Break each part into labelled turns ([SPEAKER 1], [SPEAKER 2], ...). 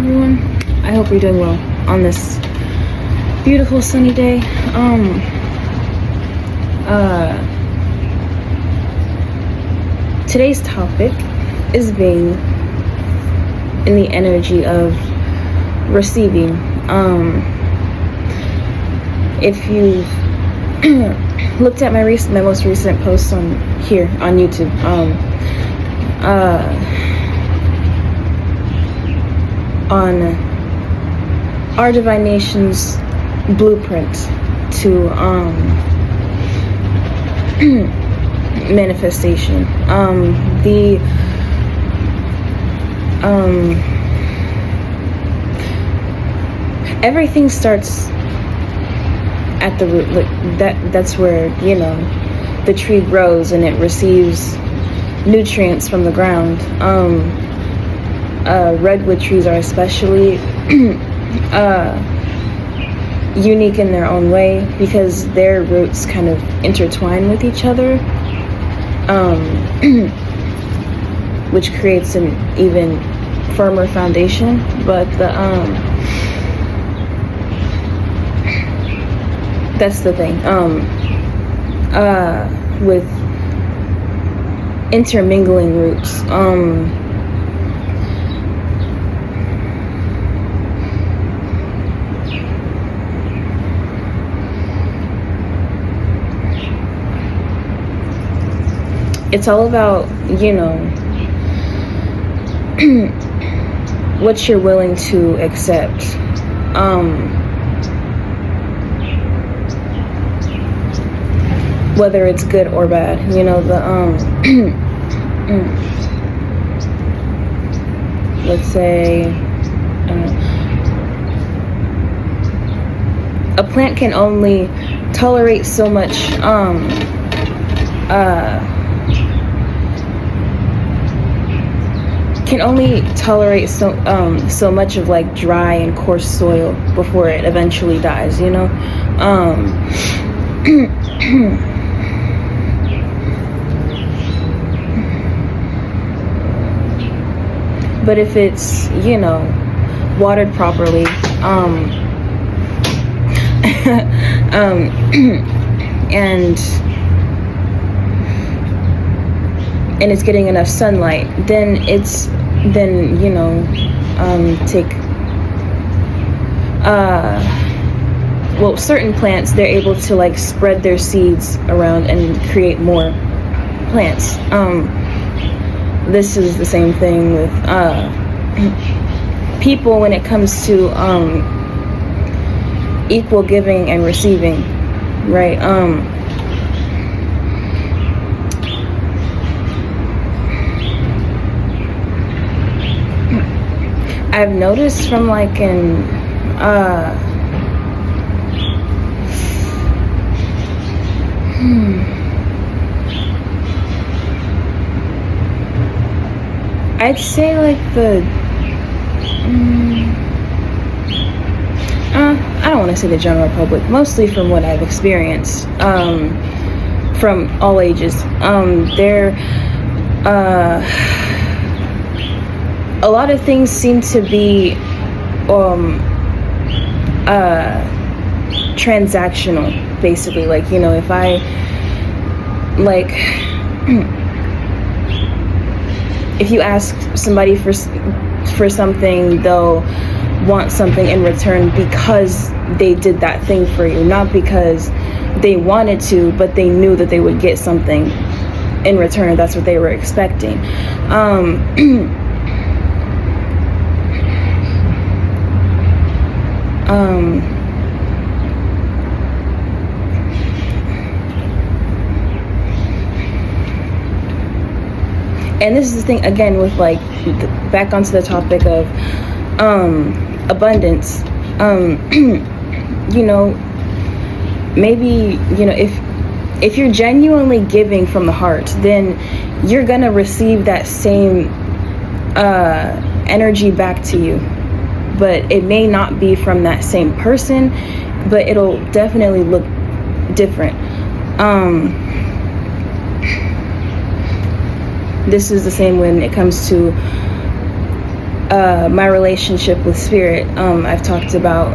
[SPEAKER 1] everyone. I hope you're doing well on this beautiful sunny day. Today's topic is being in the energy of receiving. If you've looked at my most recent posts on YouTube, on our divine nation's blueprint to manifestation. Everything starts at the root. That's where, the tree grows and it receives nutrients from the ground. Redwood trees are especially unique in their own way because their roots kind of intertwine with each other, which creates an even firmer foundation. But that's the thing. With intermingling roots, it's all about, what you're willing to accept. Whether it's good or bad, let's say a plant can only tolerate so much so much of like dry and coarse soil before it eventually dies, But if it's, watered properly, and it's getting enough sunlight, then certain plants, they're able to like spread their seeds around and create more plants. This is the same thing with people when it comes to equal giving and receiving, right? I've noticed from like I'd say like I don't want to say the general public, mostly from what I've experienced, from all ages. A lot of things seem to be transactional, basically. Like, if I like if you ask somebody for something, they'll want something in return because they did that thing for you, not because they wanted to, but they knew that they would get something in return. That's what they were expecting. And this is the thing again with like back onto the topic of abundance. Maybe if you're genuinely giving from the heart, then you're gonna receive that same energy back to you. But it may not be from that same person, but it'll definitely look different. This is the same when it comes to my relationship with spirit. I've talked about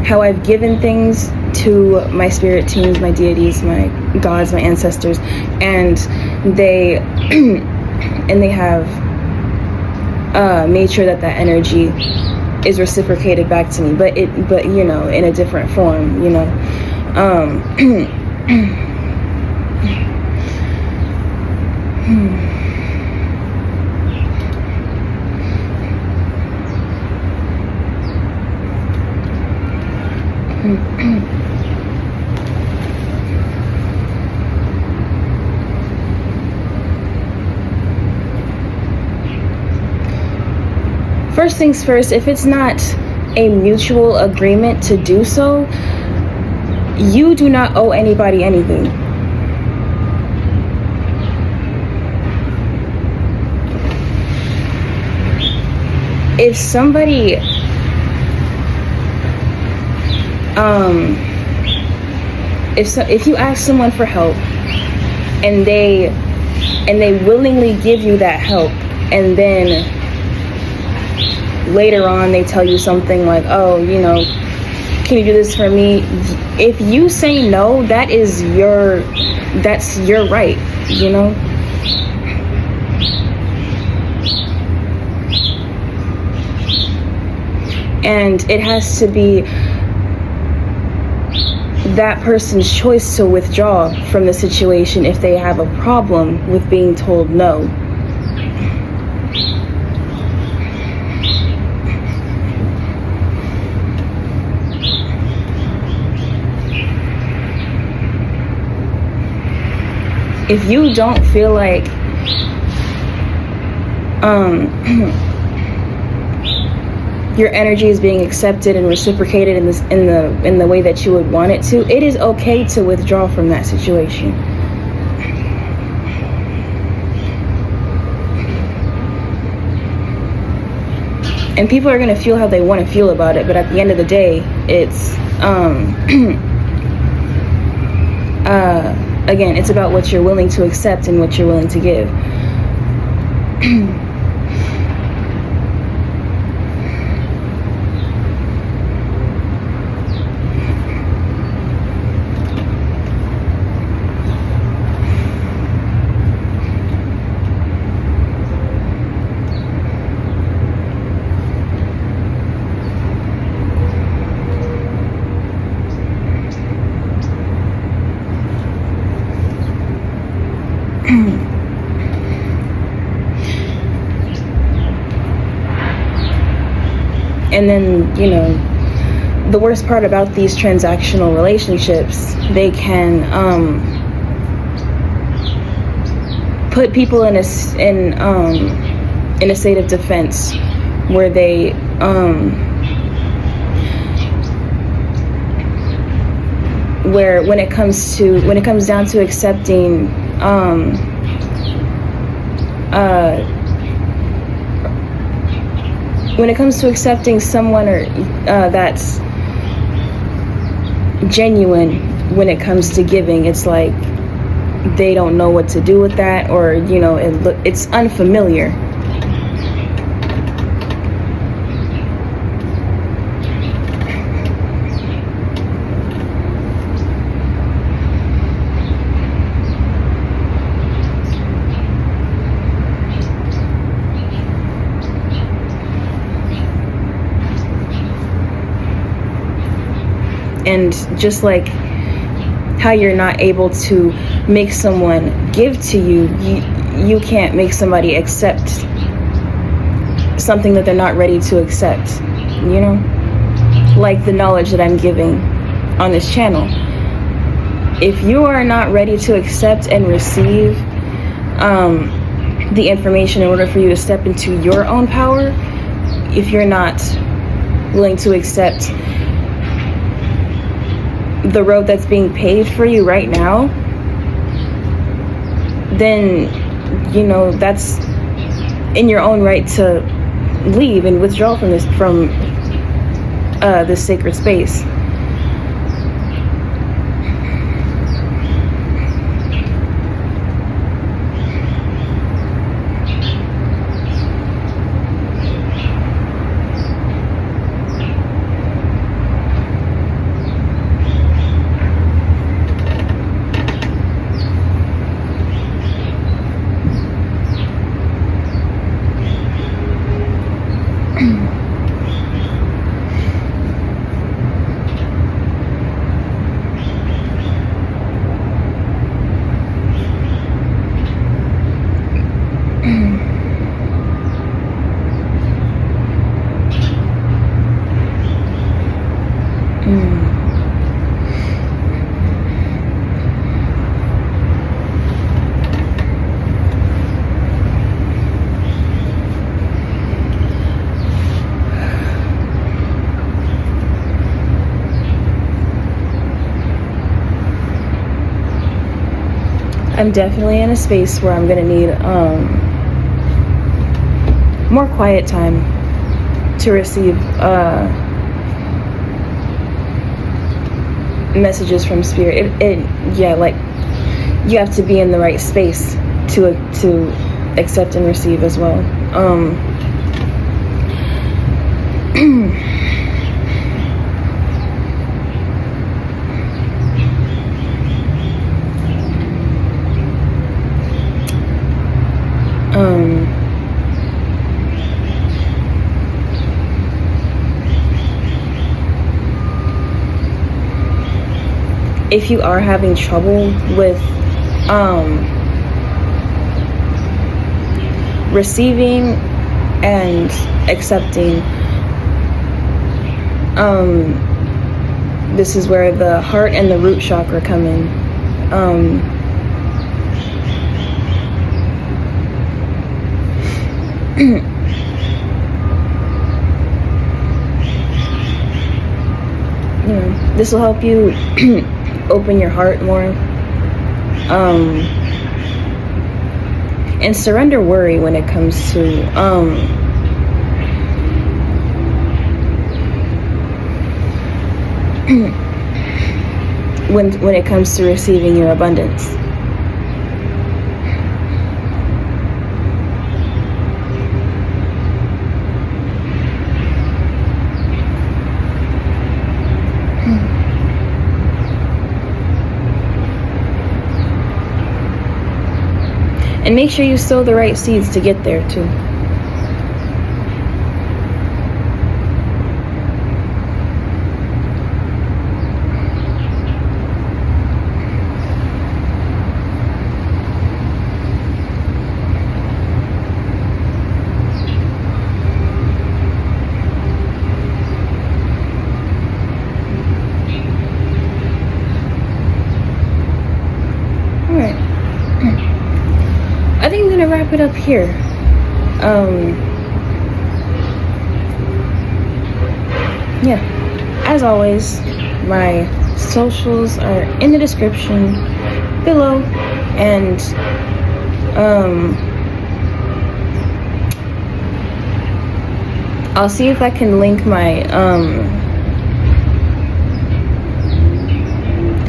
[SPEAKER 1] how I've given things to my spirit teams, my deities, my gods, my ancestors, and they and they have made sure that that energy is reciprocated back to me, but you know, in a different form, you know. First things first, if it's not a mutual agreement to do so, you do not owe anybody anything. If somebody if you ask someone for help and they willingly give you that help, and then later on they tell you something like, oh, you know, can you do this for me? If you say no, that's your right, you know. And it has to be that person's choice to withdraw from the situation if they have a problem with being told no. If you don't feel like your energy is being accepted and reciprocated in the way that you would want it to, it is okay to withdraw from that situation. And people are going to feel how they want to feel about it, but at the end of the day, it's again, it's about what you're willing to accept and what you're willing to give. And then, you know, the worst part about these transactional relationships, they can put people in a state of defense where they where when it comes down to accepting when it comes to accepting someone that's genuine when it comes to giving, it's like they don't know what to do with that, or, you know, it's unfamiliar. And just like how you're not able to make someone give to you, you can't make somebody accept something that they're not ready to accept, you know? Like the knowledge that I'm giving on this channel. If you are not ready to accept and receive the information in order for you to step into your own power, if you're not willing to accept the road that's being paved for you right now, then, you know, that's in your own right to leave and withdraw from this sacred space. I'm definitely in a space where I'm gonna need more quiet time to receive messages from spirit. Yeah, like you have to be in the right space to accept and receive as well. If you are having trouble with receiving and accepting, this is where the heart and the root chakra come in. This will help you open your heart more, and surrender worry when it comes to when it comes to receiving your abundance. And make sure you sow the right seeds to get there too. I think I'm gonna wrap it up here. Yeah, as always, my socials are in the description below, and I'll see if I can link my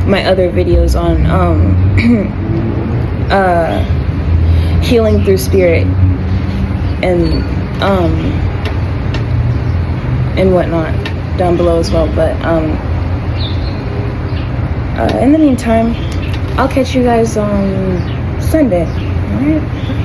[SPEAKER 1] my other videos on healing through spirit and whatnot down below as well. But in the meantime, I'll catch you guys on Sunday. All right.